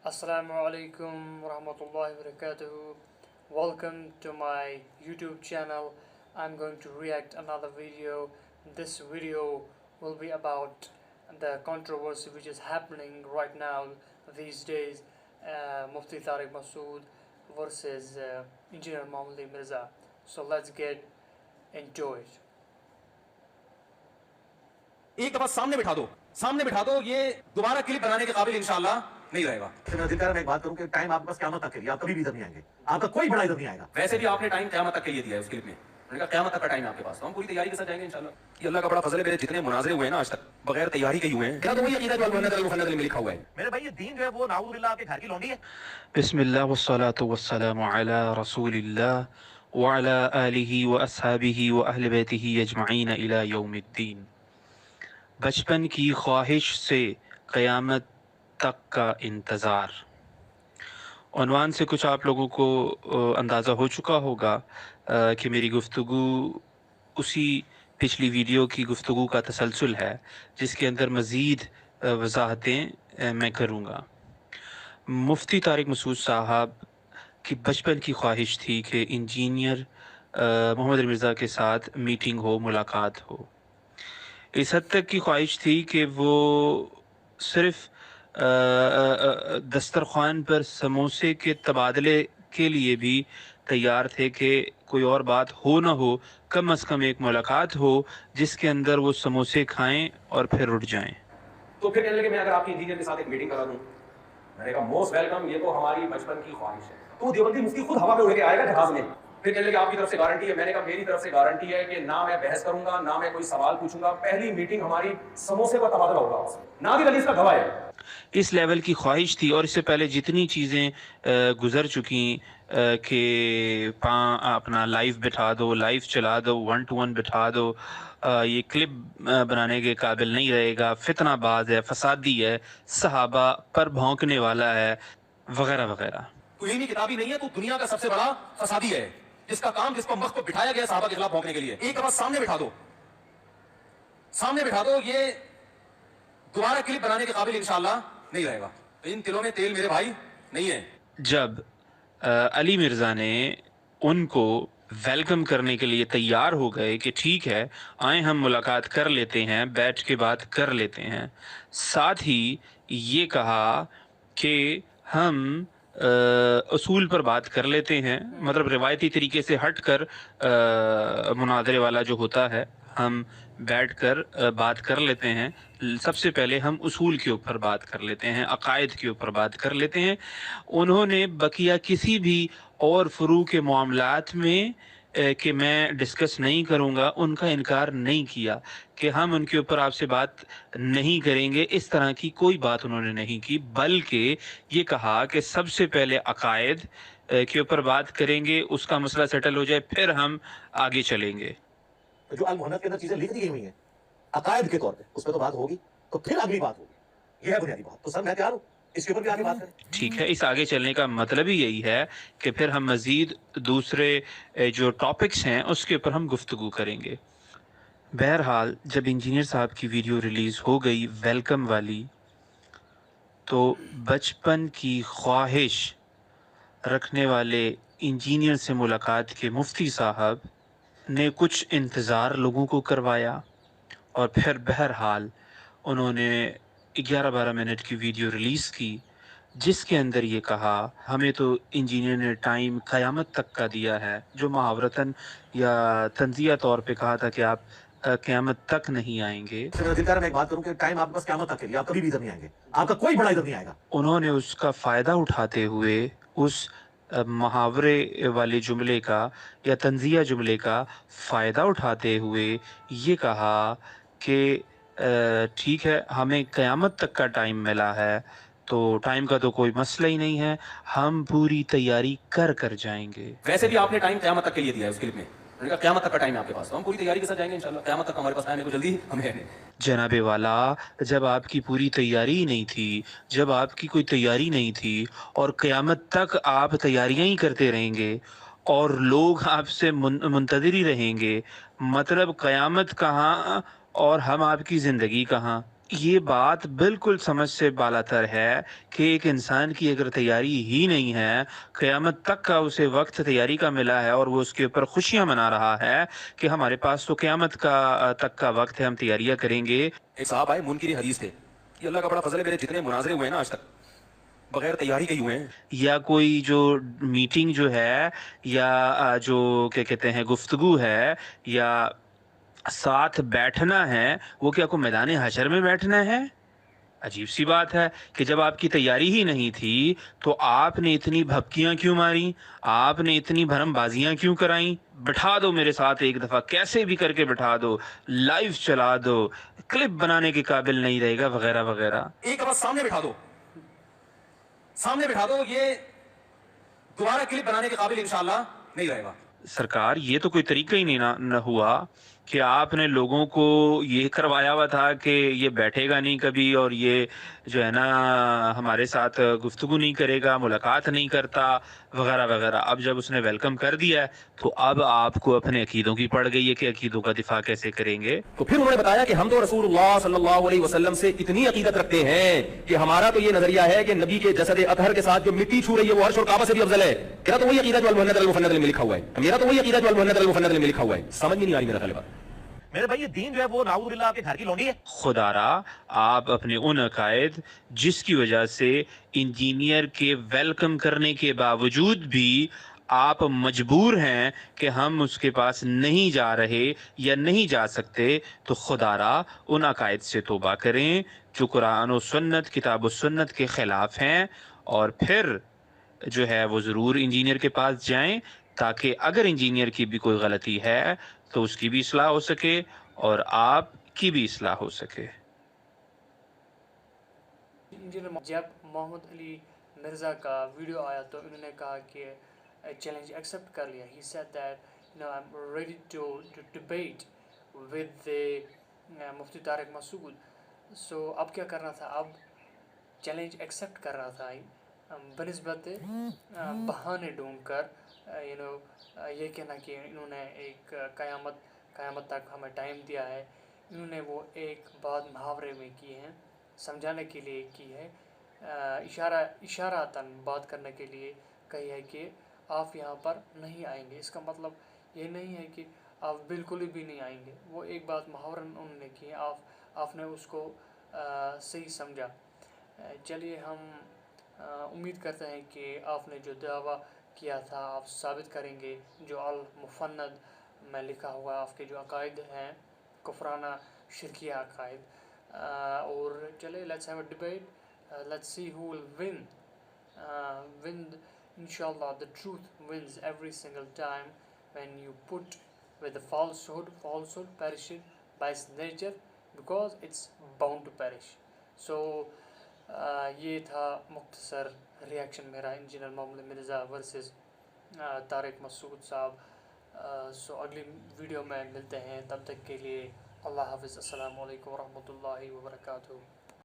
Assalamu alaikum warahmatullahi wabarakatuh. Welcome to my YouTube channel. I'm going to react another video. This video will be about the controversy which is happening right now these days. Mufti Tariq Masood versus Engineer Mohammad Mirza. So let's get into it. एक दफा सामने बिठा दो ये दोबारा clip बनाने के काबिल इंशाल्लाह नहीं रहेगा। मेरा दिल कर रहा है मैं एक बात करूं कि टाइम आपके पास क़यामत तक के लिए, आप कभी भी इधर नहीं आएंगे, आपका कोई बड़ा इधर नहीं आएगा। वैसे भी आपने टाइम क़यामत तक के लिए दिया है उस क्लिप में, मैंने कहा क़यामत तक का टाइम है आपके पास, तो हम पूरी तैयारी के साथ जाएंगे इंशाल्लाह। ये अल्लाह का बड़ा फजल है, मेरे जितने मुनाज़रे हुए हैं ना आज तक बगैर तैयारी के ही हुए हैं। क्या तो वही अकीदा जो अल-मुहन्नद अल-मुफ़न्नद में लिखा हुआ है। मेरे भाई ये दीन जो है वो नाऊज़ुबिल्लाह आपके घर की लौंडी है। बिस्मिल्लाह वस्सलातु वस्सलामु अला रसूलिल्लाह व अला आलिहि व अस्हाबिहि व अहले बैतिहि अजमईन इला यौमिद्दीन। बचपन की ख्वाहिश से क़यामत तक का इंतज़ार। उन्वान से कुछ आप लोगों को अंदाज़ा हो चुका होगा कि मेरी गुफ्तगू उसी पिछली वीडियो की गुफ्तगू का तसलसल है जिसके अंदर मज़ीद वज़ाहतें मैं करूँगा। मुफ्ती तारिक मसूद साहब की बचपन की ख्वाहिश थी कि इंजीनियर मोहम्मद मिर्ज़ा के साथ मीटिंग हो, मुलाकात हो। इस हद तक की ख्वाहिश थी कि वो सिर्फ़ दस्तरख़्वान पर समोसे के तबादले के लिए भी तैयार थे कि कोई और बात हो ना हो, कम अज़ कम एक मुलाकात हो जिसके अंदर वो समोसे खाएं और फिर उठ जाएं। तो फिर कहने लगे मैं अगर आपके इंजीनियर के साथ एक मीटिंग करा दूं, मैंने कहा मोस्ट वेलकम, ये तो हमारी बचपन की ख्वाहिश है। तो देवबंदी मुफ्ती खुद हवा में उड़ के आएगा जहाज में। फिर कहने लगे आपकी तरफ से गारंटी है, मैंने कहा मेरी तरफ से गारंटी है कि ना मैं बहस करूंगा, ना मैं कोई सवाल पूछूंगा, पहली मीटिंग हमारी समोसे का तबादला होगा। नादिर अली इसका गवाह है। इस लेवल की ख्वाहिश थी। और इससे पहले जितनी चीज़ें गुज़र चुकी कि अपना लाइव बिठा दो, लाइव चला दो, 1 to 1 बिठा दो, ये क्लिप बनाने के काबिल नहीं रहेगा, फितनाबाज है, फसादी है, सहाबा पर भौंकने वाला है, वगैरह वगैरह। कोई इल्मी किताबी नहीं है, तो दुनिया का सबसे बड़ा फसादी है जिसका काम, जिसको वक्त को बिठाया गया सहाबा के खिलाफ भौंकने के लिए। एक दफा सामने बिठा दो ये दोबारा क्लिप बनाने के काबिल इंशाल्लाह नहीं रहेगा। इन तिलों में तेल मेरे भाई नहीं है। जब अली मिर्ज़ा ने उनको वेलकम करने के लिए तैयार हो गए कि ठीक है आए हम मुलाकात कर लेते हैं, बैठ के बात कर लेते हैं, साथ ही ये कहा कि हम उसूल पर बात कर लेते हैं, मतलब रिवायती तरीके से हट कर मुनादरे वाला जो होता है हम बैठ कर बात कर लेते हैं। सबसे पहले हम उसूल के ऊपर बात कर लेते हैं, अकायद के ऊपर बात कर लेते हैं। उन्होंने बकिया किसी भी और फ़ुरू के मामलात में कि मैं डिस्कस नहीं करूँगा, उनका इनकार नहीं किया कि हम उनके ऊपर आपसे बात नहीं करेंगे, इस तरह की कोई बात उन्होंने नहीं की, बल्कि ये कहा कि सबसे पहले अकायद के ऊपर बात करेंगे, उसका मसला सेटल हो जाए, फिर हम आगे चलेंगे। जो अल-मुहन्नद के अंदर चीजें लिख दी हुई हैं अकायद के तौर पे, उस पर तो बात होगी, तो फिर अगली बात होगी। ये है बुनियादी बात। तो सर मैं तैयार हूँ, इसके ऊपर भी आगे बात करें। ठीक है, इस आगे चलने का मतलब ही यही है कि फिर हम मज़ीद दूसरे जो टॉपिक्स हैं उसके ऊपर हम गुफ्तगू करेंगे। बहरहाल जब इंजीनियर साहब की वीडियो रिलीज़ हो गई वेलकम वाली, तो बचपन की ख्वाहिश रखने वाले इंजीनियर से मुलाकात के मुफ्ती साहब ने कुछ इंतज़ार लोगों को करवाया और फिर बहरहाल उन्होंने 11-12 मिनट की वीडियो रिलीज़ की जिसके अंदर ये कहा हमें तो इंजीनियर ने टाइम क़यामत तक का दिया है, जो मुहावरतन या तंज़िया तौर पे कहा था कि आप क़यामत तक नहीं आएंगे। मेरा दिल कर रहा है मैं एक बात करूं कि टाइम आपके पास क़यामत तक के लिए, आप कभी भी इधर नहीं आएंगे, आपका कोई बड़ा इधर नहीं आएगा। उन्होंने उसका फ़ायदा उठाते हुए उस मुहावरे वाले जुमले का या तंज़िया जुमले का फ़ायदा उठाते हुए ये कहा कि ठीक है हमें क़यामत तक का टाइम मिला है, तो टाइम का तो कोई मसला ही नहीं है, हम पूरी तैयारी कर जाएंगे। वैसे भी आपने टाइम क़यामत तक के लिए दिया है उस क्लिप में, मैंने कहा क़यामत तक का टाइम है आपके पास, तो हम पूरी तैयारी के साथ जाएंगे इंशाल्लाह। क़यामत तक हमारे पास टाइम है, तो जल्दी हमें है। जनाबे वाला, जब आपकी पूरी तैयारी ही नहीं थी, जब आपकी कोई तैयारी नहीं थी और क़यामत तक आप तैयारियां ही करते रहेंगे और लोग आपसे मुंतज़िर ही रहेंगे, मतलब क़यामत कहाँ और हम आपकी ज़िंदगी कहाँ, یہ بات بالکل سمجھ سے بالاتر ہے کہ ایک انسان کی اگر تیاری ہی نہیں ہے، قیامت تک کا اسے وقت تیاری کا ملا ہے اور وہ اس کے اوپر خوشیاں منا رہا ہے کہ ہمارے پاس تو قیامت کا تک کا وقت ہے، ہم تیاریاں کریں گے۔ ایک صاحب آئے منکر حدیث تھے کہ اللہ کا بڑا فضل ہے، میرے جتنے مناظرے ہوئے ہیں نا آج تک بغیر تیاری کے ہی ہوئے ہیں۔ یا کوئی جو میٹنگ جو ہے یا جو کیا کہتے ہیں گفتگو ہے یا ساتھ بیٹھنا ہے، وہ کیا کوئی میدان حشر میں بیٹھنا ہے؟ عجیب سی بات ہے کہ جب آپ کی تیاری ہی نہیں تھی تو آپ نے اتنی بھبکیاں کیوں ماری، آپ نے اتنی بھرم بازیاں کیوں کرائیں؟ بٹھا دو میرے ساتھ ایک دفعہ، کیسے بھی کر کے بٹھا دو، لائیو چلا دو، کلپ بنانے کے قابل نہیں رہے گا وغیرہ وغیرہ۔ ایک دفعہ سامنے بٹھا دو، سامنے بٹھا دو، یہ دوبارہ کلپ بنانے کے قابل انشاءاللہ نہیں رہے گا۔ سرکار یہ تو کوئی طریقہ ہی نہیں نہ ہوا کہ آپ نے لوگوں کو یہ کروایا ہوا تھا کہ یہ بیٹھے گا نہیں کبھی اور یہ جو ہے نا ہمارے ساتھ گفتگو نہیں کرے گا، ملاقات نہیں کرتا وغیرہ وغیرہ۔ اب جب اس نے ویلکم کر دیا ہے تو اب آپ کو اپنے عقیدوں کی پڑ گئی ہے کہ عقیدوں کا دفاع کیسے کریں گے۔ تو پھر انہوں نے بتایا کہ ہم تو رسول اللہ صلی اللہ علیہ وسلم سے اتنی عقیدت رکھتے ہیں کہ ہمارا تو یہ نظریہ ہے کہ نبی کے جسد اطہر کے ساتھ جو مٹی چھو رہی ہے وہ عرش اور کعبہ سے بھی افضل ہے۔ میرا تو وہی عقیدہ جو المحنت المفند میں لکھا ہوا ہے، میرا تو وہی عقیدہ جو المحنت المفند میں لکھا ہوا ہے۔ سمجھ میں نہیں آ رہی میرا خیال بات۔ میرے بھائی یہ دین جو ہے وہ نعوذ باللہ آپ کے گھر کی لونڈی ہے۔ خدا را آپ اپنے ان عقائد جس کی وجہ سے انجینئر کے ویلکم کرنے کے باوجود بھی آپ مجبور ہیں کہ ہم اس کے پاس نہیں جا رہے یا نہیں جا سکتے، تو خدا را ان عقائد سے توبہ کریں جو قرآن و سنت، کتاب و سنت کے خلاف ہیں، اور پھر جو ہے وہ ضرور انجینئر کے پاس جائیں تاکہ اگر انجینئر کی بھی کوئی غلطی ہے تو اس کی بھی اصلاح ہو سکے اور آپ کی بھی اصلاح ہو سکے۔ انجینئر جب محمد علی مرزا کا ویڈیو آیا تو انہوں نے کہا کہ چیلنج ایکسیپٹ کر لیا. He said that I'm ready to debate with the Mufti Tariq Masood. So اب کیا کرنا تھا؟ اب چیلنج ایکسیپٹ کر رہا تھا بنسبت بہانے ڈھونڈ کر یہ کہنا کہ انہوں نے ایک قیامت تک ہمیں ٹائم دیا ہے. انہوں نے وہ ایک بات محاورے میں کی ہے، سمجھانے کے لیے کی ہے، اشاراتاً بات کرنے کے لیے کہی ہے کہ آپ یہاں پر نہیں آئیں گے. اس کا مطلب یہ نہیں ہے کہ آپ بالکل بھی نہیں آئیں گے. وہ ایک بات محاورن انہوں نے کی ہے، آپ نے اس کو صحیح سمجھا. چلیے ہم امید کرتے ہیں کہ آپ نے جو دعویٰ کیا تھا آپ ثابت کریں گے، جو المفند میں لکھا ہوا آپ کے جو عقائد ہیں کفرانہ شرکیہ عقائد. اور چلے let's have a debate, let's see who will win. Inshallah the truth wins every single time. When you put with the falsehood perishes by its nature because it's bound to perish. So یہ تھا مختصر reaction میرا engineer محمد Mirza versus Tariq مسعود صاحب. سو اگلی video میں ملتے ہیں، تب تک کے لیے اللہ حافظ. السلام علیکم ورحمۃ اللہ وبرکاتہ.